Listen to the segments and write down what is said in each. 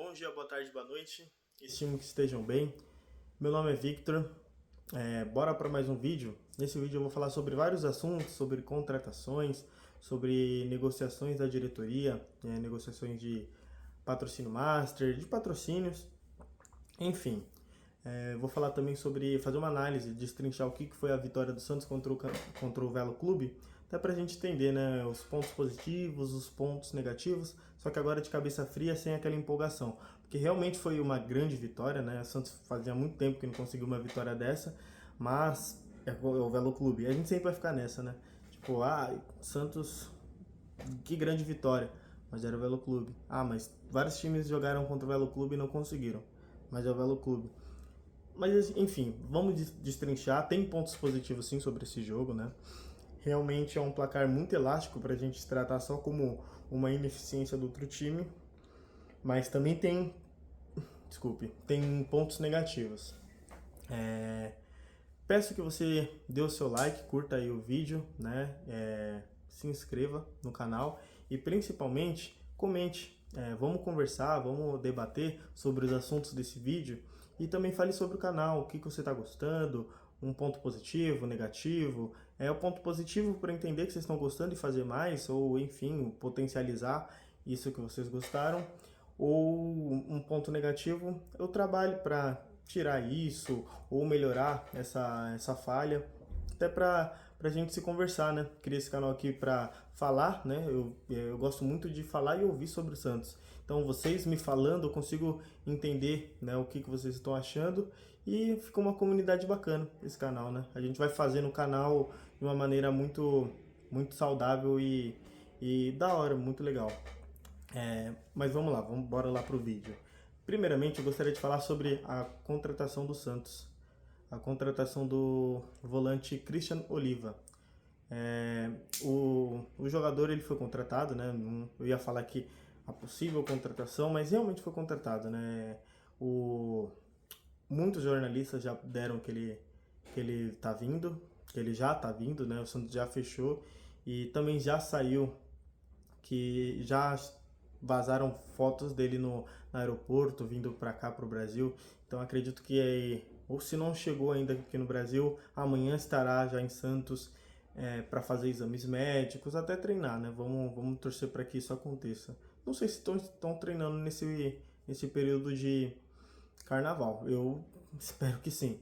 Bom dia, boa tarde, boa noite. Estimo que estejam bem. Meu nome é Victor. Bora para mais um vídeo. Nesse vídeo eu vou falar sobre vários assuntos, sobre contratações, sobre negociações da diretoria, negociações de patrocínio master, de patrocínios, enfim. Vou falar também sobre fazer uma análise, destrinchar o que foi a vitória do Santos contra o Velo Clube, até pra gente entender, né, os pontos positivos, os pontos negativos, só que agora de cabeça fria, sem aquela empolgação, porque realmente foi uma grande vitória, né, o Santos fazia muito tempo que não conseguiu uma vitória dessa, mas é o Velo Clube, e a gente sempre vai ficar nessa, né, tipo, Santos, que grande vitória, mas era o Velo Clube, mas vários times jogaram contra o Velo Clube e não conseguiram, mas é o Velo Clube. Mas enfim, vamos destrinchar. Tem pontos positivos sim sobre esse jogo, né? Realmente é um placar muito elástico para a gente tratar só como uma ineficiência do outro time, mas também tem pontos negativos. Peço que você dê o seu like, curta aí o vídeo, né? Se inscreva no canal e principalmente comente. Vamos conversar, vamos debater sobre os assuntos desse vídeo e também fale sobre o canal, o que você está gostando, um ponto positivo, negativo. O ponto positivo para entender que vocês estão gostando e fazer mais, ou enfim, potencializar isso que vocês gostaram. Ou um ponto negativo, eu trabalho para tirar isso ou melhorar essa falha, até para a gente se conversar, né? Criei esse canal aqui para falar, né? Eu gosto muito de falar e ouvir sobre o Santos. Então, vocês me falando, eu consigo entender, né, o que vocês estão achando e ficou uma comunidade bacana esse canal, né? A gente vai fazendo o canal de uma maneira muito, muito saudável e da hora, muito legal. Mas vamos lá, bora lá pro vídeo. Primeiramente, eu gostaria de falar sobre a contratação do Santos. A contratação do volante Christian Oliva. O jogador ele foi contratado, né? Eu ia falar que a possível contratação, mas realmente foi contratado, né? Muitos jornalistas já deram que ele tá vindo, que ele já tá vindo, né? O Santos já fechou e também já saiu que já vazaram fotos dele no aeroporto, vindo para cá, para o Brasil. Então acredito que, ou se não chegou ainda aqui no Brasil, amanhã estará já em Santos para fazer exames médicos, até treinar, né? Vamos torcer para que isso aconteça. Não sei se estão treinando nesse período de carnaval. Eu espero que sim.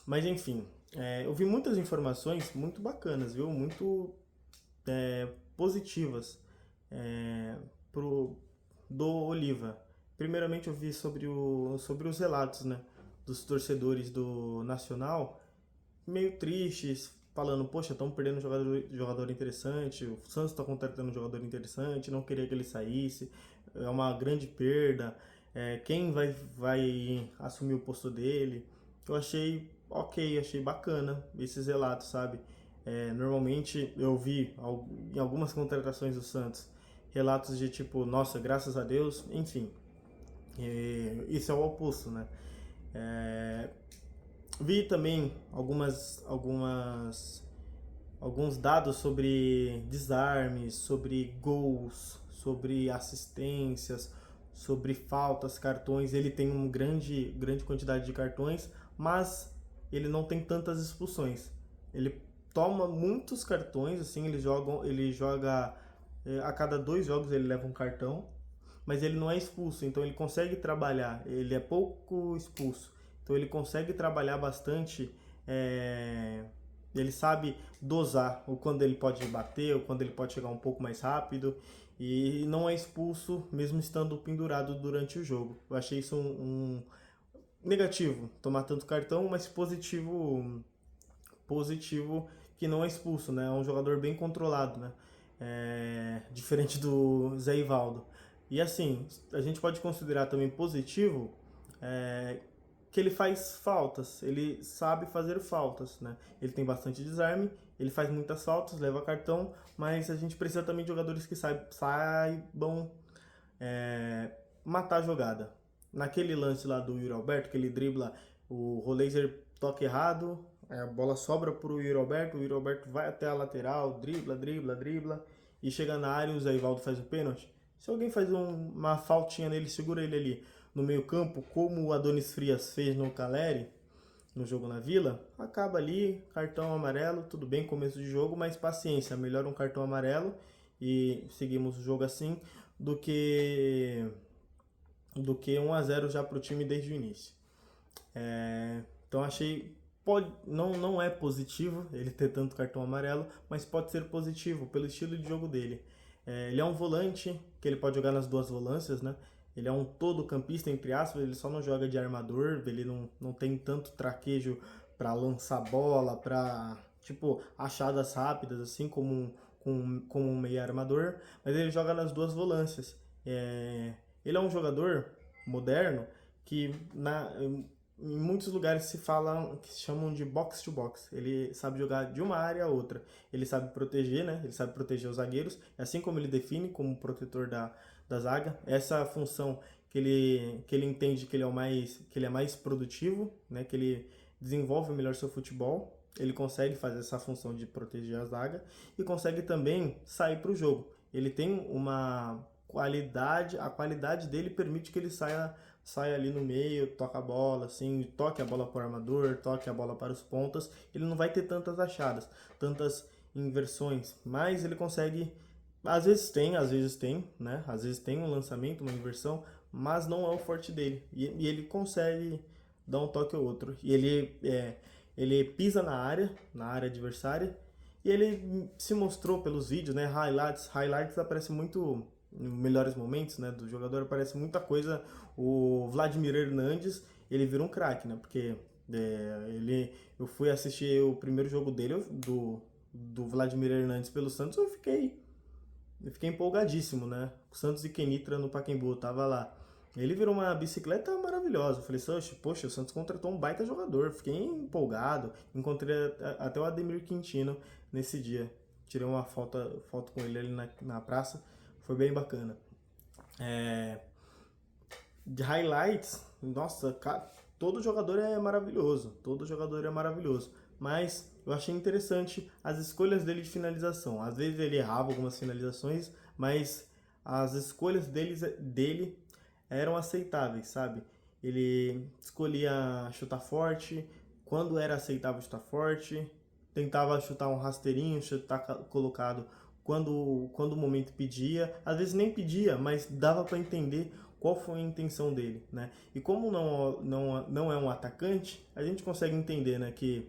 Mas enfim, eu vi muitas informações muito bacanas, viu? Muito positivas do Oliva. Primeiramente eu vi sobre os relatos, né, dos torcedores do Nacional, meio tristes, falando, poxa, estão perdendo um jogador interessante, o Santos está contratando um jogador interessante, não queria que ele saísse, é uma grande perda, quem vai assumir o posto dele? Eu achei ok, achei bacana esses relatos, sabe? Normalmente eu vi em algumas contratações do Santos relatos de tipo, nossa, graças a Deus, enfim, isso é o oposto, né? Vi também alguns dados sobre desarmes, sobre gols, sobre assistências, sobre faltas, cartões. Ele tem uma grande quantidade de cartões, mas ele não tem tantas expulsões. Ele toma muitos cartões, assim, ele joga a cada 2 jogos ele leva um cartão, mas ele não é expulso, então ele consegue trabalhar, ele é pouco expulso, então ele consegue trabalhar bastante, ele sabe dosar o quando ele pode bater, ou quando ele pode chegar um pouco mais rápido, e não é expulso mesmo estando pendurado durante o jogo. Eu achei isso um negativo, tomar tanto cartão, mas positivo que não é expulso, né? É um jogador bem controlado, né? Diferente do Zé Ivaldo. E assim, a gente pode considerar também positivo que ele faz faltas, ele sabe fazer faltas, né? Ele tem bastante desarme, ele faz muitas faltas, leva cartão, mas a gente precisa também de jogadores que saibam matar a jogada. Naquele lance lá do Yuri Alberto, que ele dribla, o Roleiser toca errado, a bola sobra pro o Yuri Alberto vai até a lateral, dribla, e chega na área e o Zé Ivaldo faz o pênalti. Se alguém faz uma faltinha nele, segura ele ali no meio campo, como o Adonis Frias fez no Caleri, no jogo na Vila, acaba ali, cartão amarelo, tudo bem, começo de jogo, mas paciência, melhor um cartão amarelo e seguimos o jogo assim do que 1-0 já para o time desde o início. Então achei, não é positivo ele ter tanto cartão amarelo, mas pode ser positivo pelo estilo de jogo dele. Ele é um volante que ele pode jogar nas duas volâncias, né? Ele é um todo campista, entre aspas, ele só não joga de armador, ele não tem tanto traquejo para lançar bola, para tipo achadas rápidas, assim como um meia armador, mas ele joga nas duas volâncias. Ele é um jogador moderno que em muitos lugares se fala, que se chamam de box to box. Ele sabe jogar de uma área a outra. Ele sabe proteger, né? Ele sabe proteger os zagueiros, assim como ele define como protetor da zaga. Essa função que ele entende que ele é mais produtivo, né? Que ele desenvolve melhor seu futebol. Ele consegue fazer essa função de proteger a zaga e consegue também sair para o jogo. Ele tem uma qualidade, a qualidade dele permite que ele saia ali no meio, toca a bola, assim, toque a bola para o armador, toque a bola para os pontas. Ele não vai ter tantas achadas, tantas inversões, mas ele consegue, às vezes tem, né? Às vezes tem um lançamento, uma inversão, mas não é o forte dele. E ele consegue dar um toque ou outro. E ele pisa na área adversária, e ele se mostrou pelos vídeos, né? Highlights aparece muito nos melhores momentos, né, do jogador, aparece muita coisa. O Vladimir Hernandes, ele vira um craque, né? Porque eu fui assistir o primeiro jogo dele, do Vladimir Hernandes pelo Santos, eu fiquei empolgadíssimo, né? O Santos e Kenitra no Pacaembu, tava lá. Ele virou uma bicicleta maravilhosa. Eu falei, poxa, o Santos contratou um baita jogador. Fiquei empolgado. Encontrei até o Ademir Quintino nesse dia. Tirei uma foto com ele ali na praça. Foi bem bacana. De highlights, nossa, todo jogador é maravilhoso. Todo jogador é maravilhoso. Mas eu achei interessante as escolhas dele de finalização. Às vezes ele errava algumas finalizações, mas as escolhas dele eram aceitáveis, sabe? Ele escolhia chutar forte, quando era aceitável chutar forte, tentava chutar um rasteirinho, chutar colocado quando o momento pedia, às vezes nem pedia, mas dava para entender qual foi a intenção dele, né? E como não é um atacante, a gente consegue entender, né, que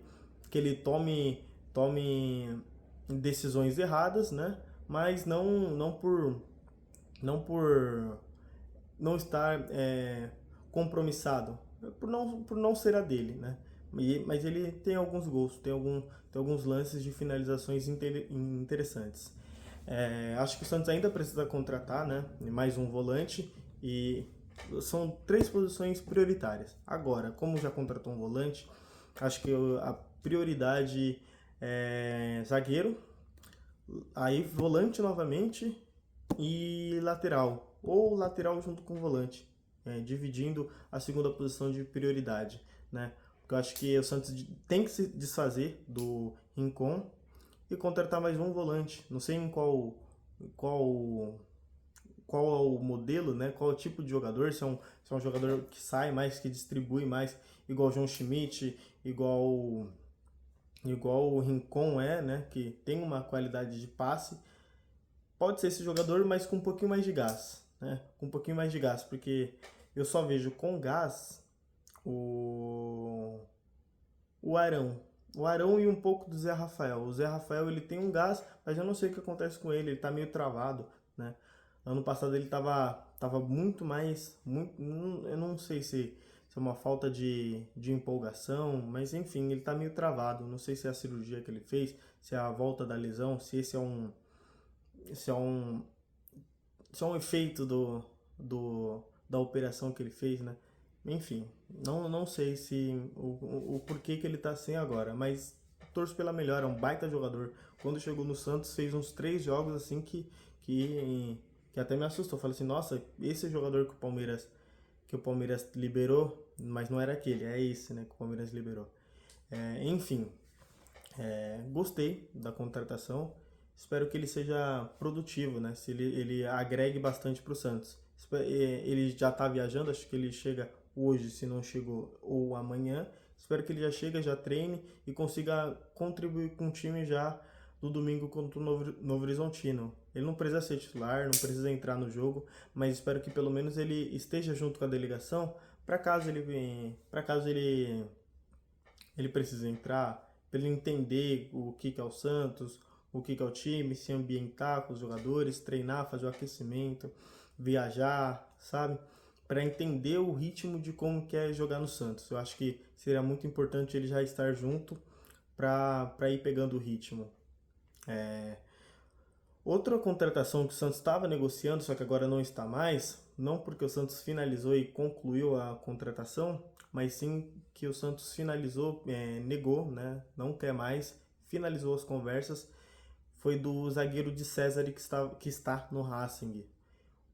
ele tome decisões erradas, né? Mas não por não estar compromissado, por não ser a dele, né? Mas ele tem alguns gols, tem alguns lances de finalizações interessantes. Acho que o Santos ainda precisa contratar, né, mais um volante, e são 3 posições prioritárias. Agora, como já contratou um volante, acho que a prioridade é zagueiro, aí volante novamente e lateral, ou lateral junto com o volante, dividindo a segunda posição de prioridade, né? Porque eu acho que o Santos tem que se desfazer do Rincon e contratar mais um volante. Não sei em qual é o modelo, né? Qual é o tipo de jogador, se é um jogador que sai mais, que distribui mais, igual o João Schmidt, igual o Rincon né? Que tem uma qualidade de passe. Pode ser esse jogador, mas com um pouquinho mais de gás, né? Com um pouquinho mais de gás, porque eu só vejo com gás o Arão. O Arão e um pouco do Zé Rafael. O Zé Rafael, ele tem um gás, mas eu não sei o que acontece com ele. Ele tá meio travado, né? Ano passado ele tava muito mais... eu não sei se é uma falta de empolgação, mas enfim, ele tá meio travado. Não sei se é a cirurgia que ele fez, se é a volta da lesão, se esse é um efeito da operação que ele fez, né? Enfim, não sei se o porquê que ele tá assim agora, mas torço pela melhora, é um baita jogador. Quando chegou no Santos, fez uns 3 jogos assim que até me assustou. Falei assim, nossa, esse jogador que o Palmeiras liberou, mas não era aquele, é esse, né, que o Palmeiras liberou. Enfim, gostei da contratação. espero que ele seja produtivo, né? Se ele agregue bastante para o Santos. Ele já está viajando, acho que ele chega hoje, se não chegou, ou amanhã. Espero que ele já chegue, já treine e consiga contribuir com o time já no domingo contra o Novo Horizontino. Ele não precisa ser titular, não precisa entrar no jogo, mas espero que pelo menos ele esteja junto com a delegação para caso ele precise entrar, para ele entender o que é o Santos, o que é o time, se ambientar com os jogadores, treinar, fazer o aquecimento, viajar, sabe? Para entender o ritmo de como quer jogar no Santos. Eu acho que seria muito importante ele já estar junto para ir pegando o ritmo. Outra contratação que o Santos estava negociando, só que agora não está mais, não porque o Santos finalizou e concluiu a contratação, mas sim que o Santos finalizou, negou, né? Não quer mais, finalizou as conversas, foi do zagueiro de César que está no Racing.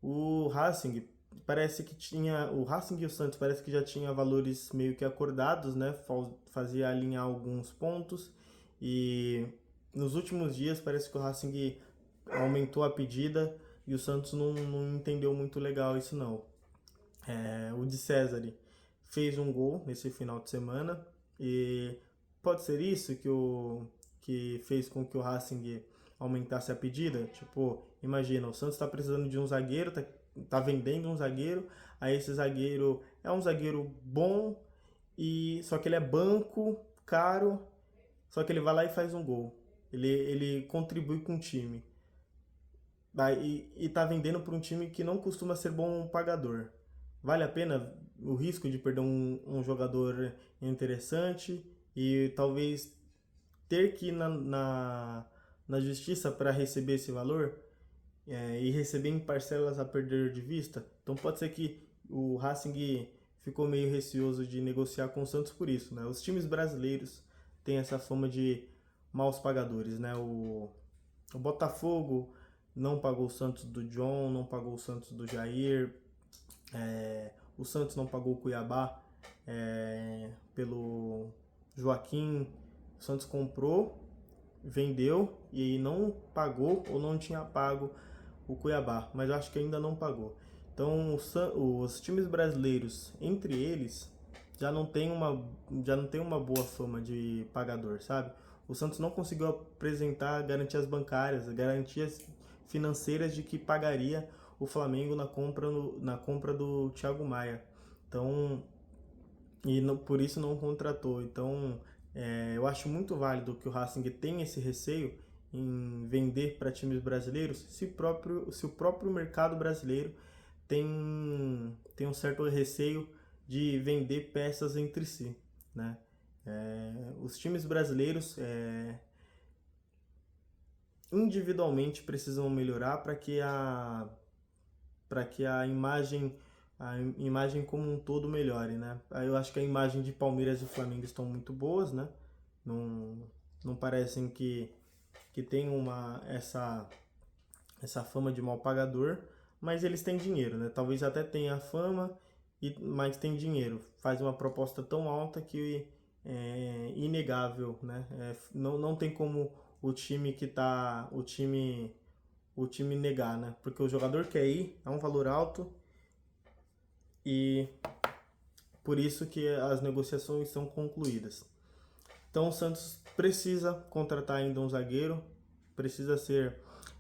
O Racing parece que tinha, o Racing e o Santos parece que já tinha valores meio que acordados, né? Fazia alinhar alguns pontos e nos últimos dias parece que o Racing aumentou a pedida e o Santos não entendeu muito legal isso não. O de César fez um gol nesse final de semana e pode ser isso que fez com que o Racing aumentasse a pedida. Tipo, imagina, o Santos está precisando de um zagueiro, tá vendendo um zagueiro, aí esse zagueiro é um zagueiro bom, e só que ele é banco, caro, só que ele vai lá e faz um gol. Ele contribui com o time. E tá vendendo para um time que não costuma ser bom pagador. Vale a pena o risco de perder um jogador interessante e talvez ter que ir na justiça para receber esse valor, e receber em parcelas a perder de vista? Então pode ser que o Racing ficou meio receoso de negociar com o Santos por isso, né? Os times brasileiros têm essa fama de maus pagadores, né? O Botafogo não pagou o Santos do John, não pagou o Santos do Jair, o Santos não pagou o Cuiabá pelo Joaquim. O Santos comprou, vendeu e não pagou ou não tinha pago o Cuiabá, mas eu acho que ainda não pagou. Então os times brasileiros, entre eles, já não tem uma boa fama de pagador, sabe? O Santos não conseguiu apresentar garantias bancárias, garantias financeiras de que pagaria o Flamengo na compra do Thiago Maia. Então, por isso não contratou. Então, eu acho muito válido que o Racing tenha esse receio em vender para times brasileiros, se o próprio mercado brasileiro tem um certo receio de vender peças entre si, né? Os times brasileiros individualmente precisam melhorar para que a imagem como um todo melhore, né? Eu acho que a imagem de Palmeiras e Flamengo estão muito boas, né? Não parecem que tem essa fama de mal pagador, mas eles têm dinheiro, né? Talvez até tenha fama, mas tem dinheiro. Faz uma proposta tão alta que é inegável, né? Não tem como o time negar, né? Porque o jogador quer ir, é um valor alto e por isso que as negociações são concluídas. Então o Santos precisa contratar ainda um zagueiro, precisa ser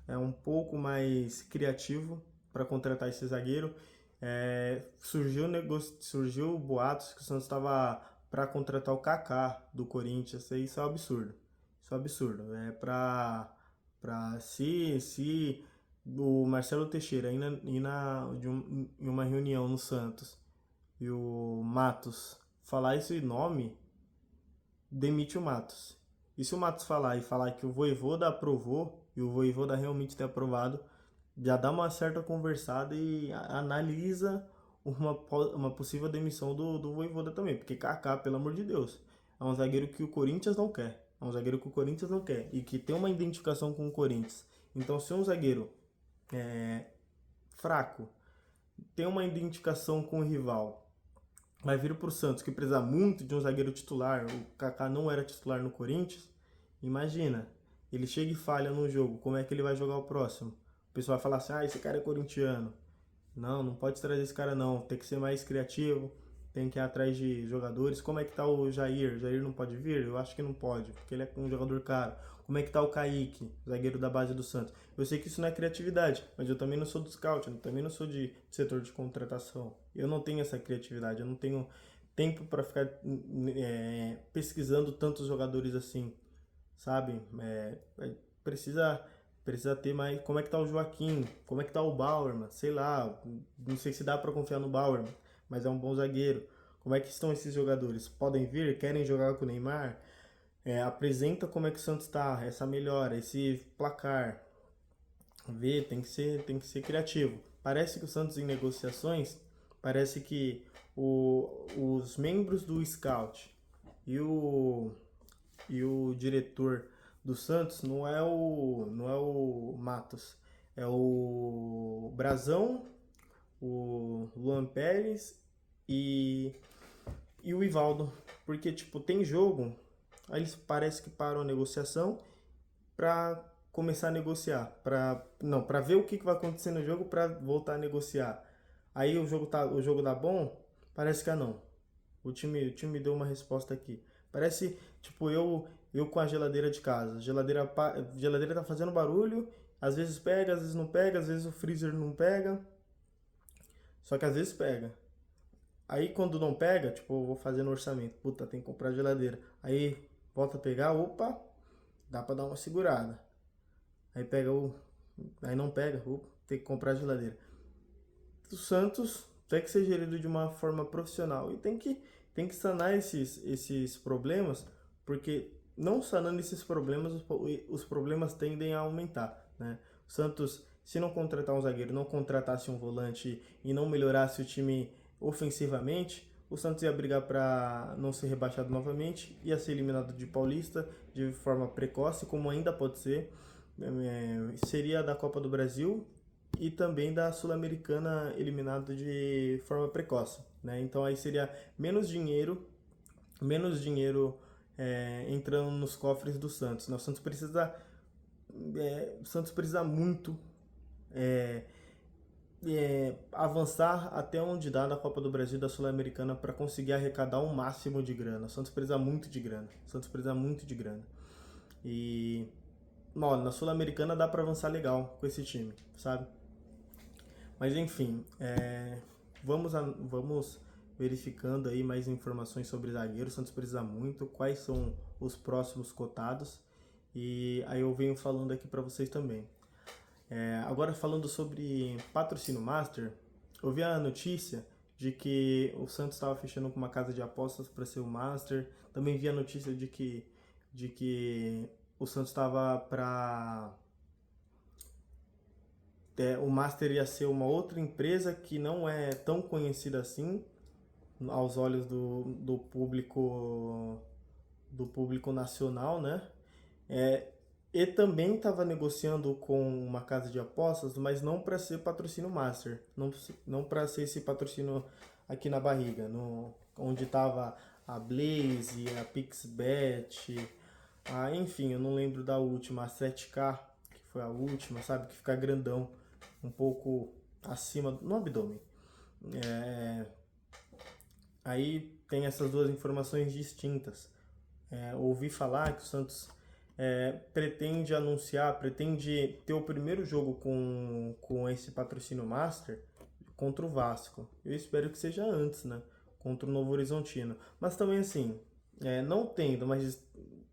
um pouco mais criativo para contratar esse zagueiro. Surgiu boatos que o Santos estava para contratar o Kaká do Corinthians. Isso é um absurdo. Isso é um absurdo. Se o Marcelo Teixeira ir em uma reunião no Santos e o Matos falar esse nome, demite o Matos. E se o Matos falar que o Vojvoda aprovou e o Vojvoda realmente ter aprovado, já dá uma certa conversada e analisa uma possível demissão do Vojvoda também, porque Kaká, pelo amor de Deus, é um zagueiro que o Corinthians não quer. É um zagueiro que o Corinthians não quer e que tem uma identificação com o Corinthians. Então, se um zagueiro fraco tem uma identificação com o rival, vai vir para o Santos, que precisa muito de um zagueiro titular, o Kaká não era titular no Corinthians, imagina, ele chega e falha no jogo, como é que ele vai jogar o próximo? O pessoal vai falar assim, esse cara é corintiano. Não, não pode trazer esse cara não, tem que ser mais criativo, tem que ir atrás de jogadores. Como é que tá o Jair? Jair não pode vir? Eu acho que não pode, porque ele é um jogador caro. Como é que tá o Kaique, zagueiro da base do Santos? Eu sei que isso não é criatividade, mas eu também não sou do scout, eu também não sou de setor de contratação. Eu não tenho essa criatividade, eu não tenho tempo para ficar pesquisando tantos jogadores assim, sabe? Precisa precisa ter mais. Como é que tá o Joaquim? Como é que tá o Bauerman? Sei lá, não sei se dá para confiar no Bauerman, mas é um bom zagueiro. Como é que estão esses jogadores? Podem vir? Querem jogar com o Neymar? Apresenta como é que o Santos está, essa melhora, esse placar. Vê, tem que ser criativo. Parece que o Santos em negociações, parece que os membros do Scout e o diretor do Santos não é o Matos, é o Brazão, o Luan Pérez e, e o Ivaldo. Porque, tipo, tem jogo, aí eles parece que param a negociação pra começar a negociar. Pra ver o que vai acontecer no jogo pra voltar a negociar. Aí o jogo dá bom, parece que não. O time deu uma resposta aqui. Parece, tipo, eu com a geladeira de casa. A geladeira tá fazendo barulho, às vezes pega, às vezes não pega, às vezes o freezer não pega. Só que às vezes pega. Aí quando não pega, tipo, eu vou fazendo orçamento. Puta, tem que comprar geladeira. Aí volta a pegar, opa, dá pra dar uma segurada. Aí pega o. Aí não pega, opa, tem que comprar geladeira. O Santos tem que ser gerido de uma forma profissional e tem que sanar esses problemas, porque não sanando esses problemas, os problemas tendem a aumentar, né? O Santos, se não contratar um zagueiro, não contratasse um volante e não melhorasse o time ofensivamente, o Santos ia brigar para não ser rebaixado novamente, ia ser eliminado de Paulista de forma precoce, como ainda pode ser, seria da Copa do Brasil e também da Sul-Americana eliminado de forma precoce, né? Então aí seria menos dinheiro entrando nos cofres do Santos, né? O Santos precisa muito avançar até onde dá na Copa do Brasil e da Sul-Americana para conseguir arrecadar um máximo de grana. O Santos precisa muito de grana. O Santos precisa muito de grana. E olha, na Sul-Americana dá para avançar legal com esse time, sabe? Mas enfim, vamos verificando aí mais informações sobre zagueiro. O Santos precisa muito, quais são os próximos cotados. E aí eu venho falando aqui para vocês também. Agora falando sobre patrocínio master, eu vi a notícia de que o Santos estava fechando com uma casa de apostas para ser o master. Também vi a notícia de que o Santos estava para o Master ia ser uma outra empresa que não é tão conhecida assim aos olhos do público nacional, né? E também estava negociando com uma casa de apostas, mas não para ser patrocínio Master, não para ser esse patrocínio aqui na barriga, onde estava a Blaze, a Pixbet, enfim, eu não lembro da última, a 7K, que foi a última, sabe? Que fica grandão, um pouco acima no abdômen. Aí tem essas duas informações distintas. Ouvi falar que o Santos pretende ter o primeiro jogo com esse patrocínio Master contra o Vasco. Eu espero que seja antes, né? Contra o Novo Horizontino. Mas também assim, não tendo, mas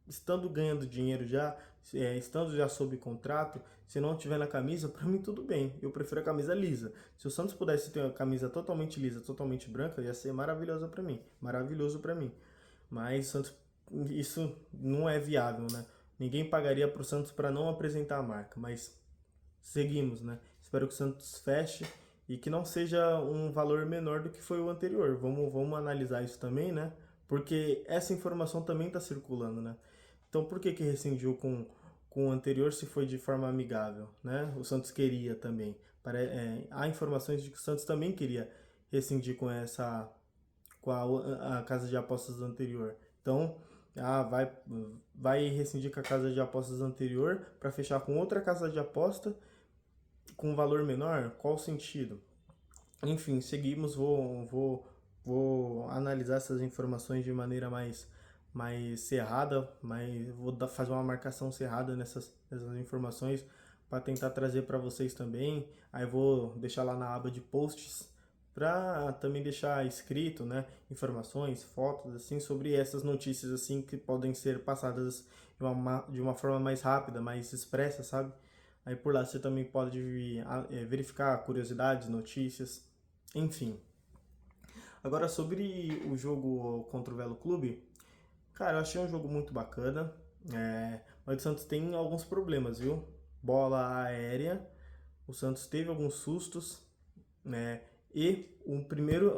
estando ganhando dinheiro já, estando já sob contrato, se não tiver na camisa, pra mim tudo bem. Eu prefiro a camisa lisa. Se o Santos pudesse ter uma camisa totalmente lisa, totalmente branca, ia ser maravilhoso pra mim. Maravilhoso pra mim. Mas Santos, isso não é viável, né? Ninguém pagaria pro Santos para não apresentar a marca, mas seguimos, né? Espero que o Santos feche e que não seja um valor menor do que foi o anterior. Vamos analisar isso também, né? Porque essa informação também está circulando, né? Então por que rescindiu com o anterior se foi de forma amigável, né? O Santos queria também. Há informações de que o Santos também queria rescindir com a casa de apostas anterior. Então vai rescindir com a casa de apostas anterior para fechar com outra casa de aposta com um valor menor? Qual o sentido? Enfim, seguimos, vou analisar essas informações de maneira mais cerrada, fazer uma marcação cerrada nessas informações para tentar trazer para vocês também. Aí vou deixar lá na aba de posts para também deixar escrito, né, informações, fotos assim sobre essas notícias assim que podem ser passadas de uma forma mais rápida, mais expressa, sabe? Aí por lá você também pode verificar curiosidades, notícias, enfim. Agora sobre o jogo contra o Velo Clube, cara, eu achei um jogo muito bacana, mas o Santos tem alguns problemas, viu? Bola aérea, o Santos teve alguns sustos, né? E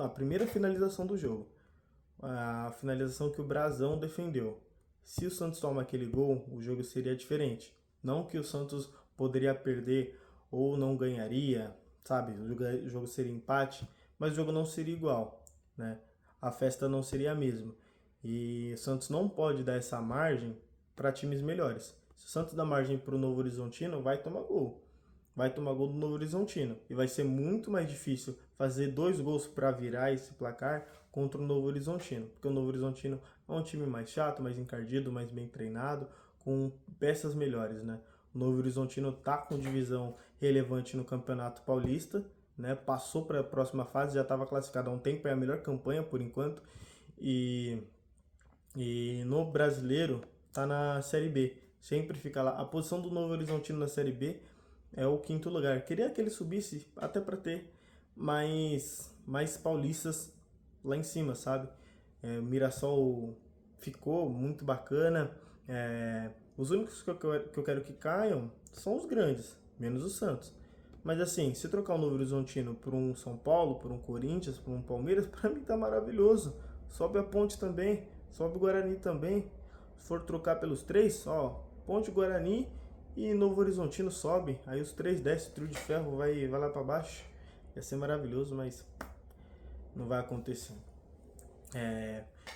a primeira finalização do jogo, a finalização que o Brasão defendeu. Se o Santos toma aquele gol, o jogo seria diferente. Não que o Santos poderia perder ou não ganharia, sabe? O jogo seria empate, mas o jogo não seria igual, né? A festa não seria a mesma. E o Santos não pode dar essa margem para times melhores. Se o Santos dá margem para o Novo Horizontino, vai tomar gol. Vai tomar gol do Novo Horizontino. E vai ser muito mais difícil fazer 2 gols para virar esse placar contra o Novo Horizontino. Porque o Novo Horizontino é um time mais chato, mais encardido, mais bem treinado, com peças melhores, né? O Novo Horizontino está com divisão relevante no Campeonato Paulista, né? Passou para a próxima fase, já estava classificado há um tempo, é a melhor campanha por enquanto. E no Brasileiro está na Série B. Sempre fica lá. A posição do Novo Horizontino na Série B é o 5º lugar. Queria que ele subisse até para ter mais paulistas lá em cima, sabe? O Mirassol ficou muito bacana. Os únicos que eu quero que caiam são os grandes, menos o Santos. Mas assim, se trocar o Novo Horizontino por um São Paulo, por um Corinthians, por um Palmeiras, para mim tá maravilhoso. Sobe a Ponte também, sobe o Guarani também. Se for trocar pelos 3, ó, Ponte, Guarani e Novo Horizontino sobe. Aí os 3 desce, trio de ferro vai lá para baixo. Ia ser maravilhoso, mas não vai acontecer.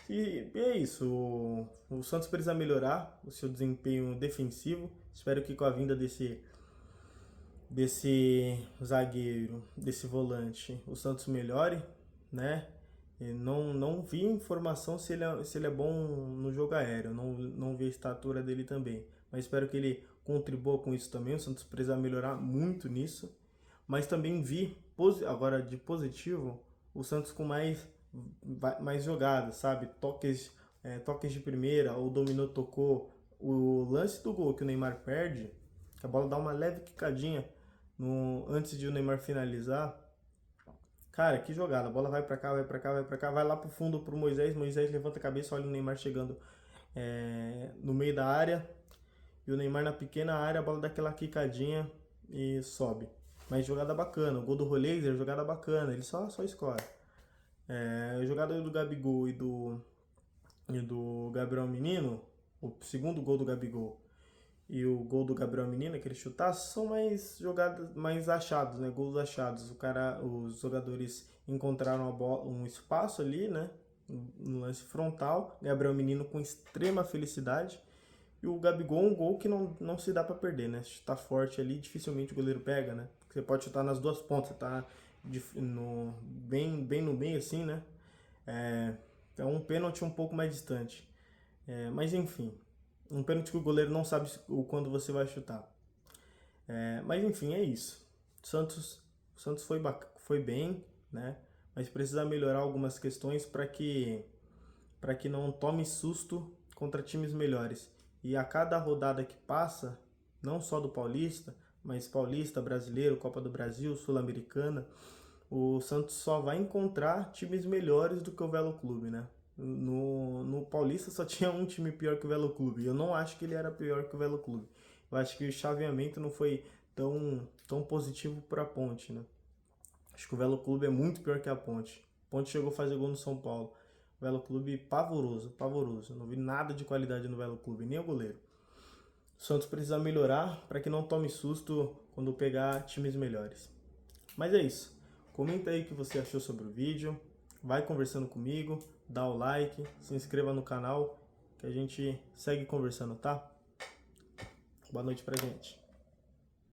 E é isso. O Santos precisa melhorar o seu desempenho defensivo. Espero que com a vinda desse zagueiro, desse volante, o Santos melhore, né? E não vi informação se ele é bom no jogo aéreo, não vi a estatura dele também. Mas espero que ele contribua com isso também. O Santos precisa melhorar muito nisso. Mas também vi, agora de positivo, o Santos com mais jogadas, sabe? Toques de primeira, o dominou, tocou. O lance do gol que o Neymar perde, que a bola dá uma leve quicadinha antes de o Neymar finalizar. Cara, que jogada. A bola vai pra cá, vai pra cá, vai pra cá, vai lá pro fundo pro Moisés. Moisés levanta a cabeça, olha o Neymar chegando no meio da área. E o Neymar na pequena área, a bola dá aquela quicadinha e sobe. Mas jogada bacana. O gol do Roleiser, jogada bacana. Ele só escora. A jogada do Gabigol e do Gabriel Menino, o segundo gol do Gabigol e o gol do Gabriel Menino, aquele chutaço, são mais jogadas, mais achados, né? Gols achados. Os jogadores encontraram um espaço ali, né? No lance frontal. Gabriel Menino com extrema felicidade. E o Gabigol, um gol que não se dá para perder, né? Se chutar forte ali, dificilmente o goleiro pega, né? Você pode chutar nas duas pontas, tá? Bem no meio assim, né? É um pênalti um pouco mais distante. Mas enfim, um pênalti que o goleiro não sabe quando você vai chutar. Mas enfim, é isso. O Santos foi bem, né? Mas precisa melhorar algumas questões para que não tome susto contra times melhores. E a cada rodada que passa, não só do Paulista, mas Paulista, Brasileiro, Copa do Brasil, Sul-Americana, o Santos só vai encontrar times melhores do que o Velo Clube, né? No Paulista só tinha um time pior que o Velo Clube. Eu não acho que ele era pior que o Velo Clube. Eu acho que o chaveamento não foi tão positivo para a Ponte, né? Acho que o Velo Clube é muito pior que a Ponte. A Ponte chegou a fazer gol no São Paulo. O Velo Clube pavoroso. Eu não vi nada de qualidade no Velo Clube, nem o goleiro. O Santos precisa melhorar para que não tome susto quando pegar times melhores. Mas é isso. Comenta aí o que você achou sobre o vídeo. Vai conversando comigo, dá o like, se inscreva no canal que a gente segue conversando, tá? Boa noite pra gente.